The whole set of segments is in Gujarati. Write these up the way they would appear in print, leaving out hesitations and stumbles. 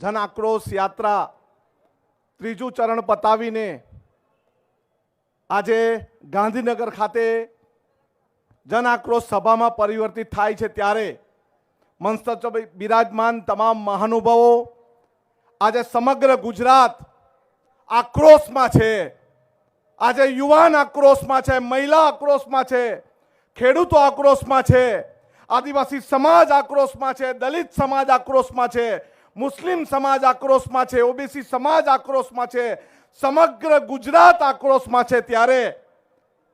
જન આક્રોશ યાત્રા ત્રીજું ચરણ પતાવીને આજે ગાંધીનગર ખાતે જન આક્રોશ સભામાં પરિવર્તિત થાય છે ત્યારે મંચ પર બિરાજમાન તમામ મહાનુભાવો, આજે સમગ્ર ગુજરાત આક્રોશમાં છે। આજે યુવાન આક્રોશમાં છે, મહિલા આક્રોશમાં છે, ખેડૂતો આક્રોશમાં છે, આદિવાસી સમાજ આક્રોશમાં છે, દલિત સમાજ આક્રોશમાં છે, મુસ્લિમ સમાજ આક્રોશમાં છે, ઓબીસી સમાજ આક્રોશમાં છે, સમગ્ર ગુજરાત આક્રોશમાં છે। ત્યારે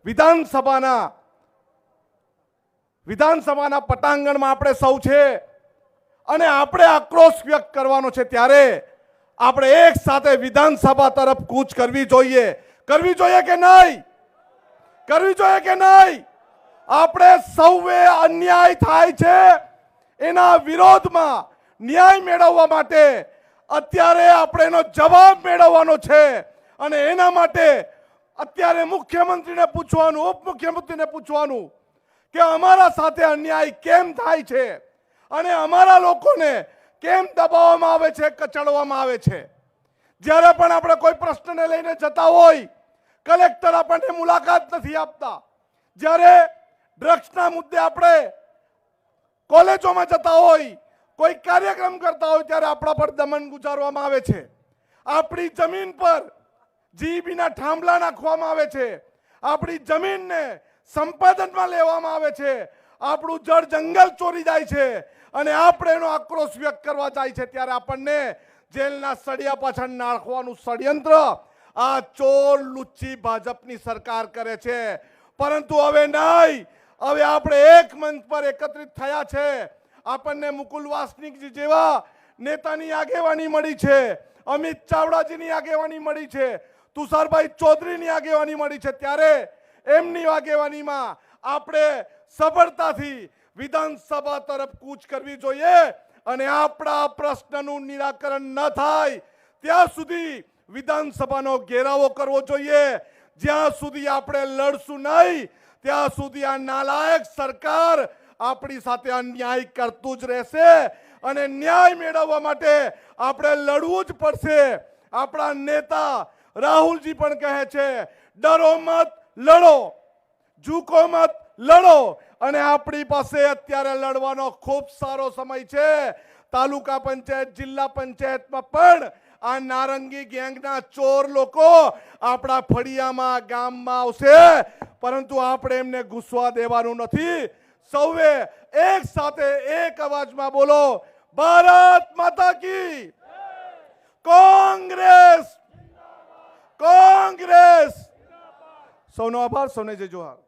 વિધાનસભાના પટાંગણમાં આપણે સૌ છે અને આપણે આક્રોશ વ્યક્ત કરવાનો છે। ત્યારે આપણે એક સાથે વિધાનસભા તરફ કૂચ કરવી જોઈએ કે નહીં? કરવી જોઈએ કે નહીં? આપણે સૌએ અન્યાય થાય છે એના વિરોધમાં ન્યાય મેળવવા માટે અત્યારે આપણે એનો જવાબ મેળવવાનો છે અને એના માટે અત્યારે મુખ્યમંત્રીને પૂછવાનું, ઉપમુખ્યમંત્રીને પૂછવાનું કે અમારા સાથે અન્યાય કેમ થાય છે અને અમારા લોકોને કેમ દબાવવામાં આવે છે, કચડવામાં આવે છે। જ્યારે પણ આપણે કોઈ પ્રશ્નને લઈને જતા હોય, કલેક્ટર આપણને મુલાકાત નથી આપતા। જ્યારે ડ્રગ્સના મુદ્દે આપણે કોલેજોમાં જતા હોય, કોઈ કાર્યક્રમ કરતા હોય, ત્યારે આપણા પર દમન ગુજારવામાં આવે છે। આપણી જમીન પર જીબીના થાંભલા નાખવામાં આવે છે, આપણી જમીનને સંપાદનમાં લેવામાં આવે છે, આપણું જળ જંગલ ચોરી જાય છે અને આપણે એનો આક્રોશ વ્યક્ત કરવા જાય છે ત્યારે આપણને જેલના સળિયા પાછળ નાખવાનું ષડયંત્ર આ ચોર લુચ્ચી ભાજપની સરકાર કરે છે। પરંતુ હવે નહીં, હવે આપણે એક મંચ પર એકત્રિત થયા છે। આપણને મુકુલ વાસનિકજી જેવા નેતાની આગેવાની મળી છે, અમિત ચાવડાજીની આગેવાની મળી છે, તુષારભાઈ ચૌધરીની આગેવાની મળી છે। ત્યારે એમની આગેવાનીમાં આપણે સફળતાથી વિધાનસભા તરફ કૂચ કરવી જોઈએ અને આપણા પ્રશ્નનું નિરાકરણ ન થાય ત્યાં સુધી વિધાનસભાનો ઘેરાવો કરવો જોઈએ। જ્યાં સુધી આપણે લડશું નહીં ત્યાં સુધી આ નાલાયક સરકાર આપણી સાથે અન્યાય કરતું જ રહેશે અને ન્યાય મેળવવા માટે આપણે લડવું જ પડશે। આપણા નેતા રાહુલજી પણ કહે છે, ડરો મત, લડો, ઝૂકો મત, લડો। અને આપણી પાસે અત્યારે લડવાનો ખૂબ સારો સમય છે। તાલુકા પંચાયત, જિલ્લા પંચાયતમાં પણ આ નારંગી ગેંગના ચોર લોકો આપણા ફળિયામાં, ગામમાં આવશે, પરંતુ આપણે એમને ઘૂસવા દેવાનું નથી। સૌએ એક સાથે એક અવાજમાં બોલો, ભારત માતા કી, કોંગ્રેસ, કોંગ્રેસ। સૌનો આભાર, સૌને જય જોહાર।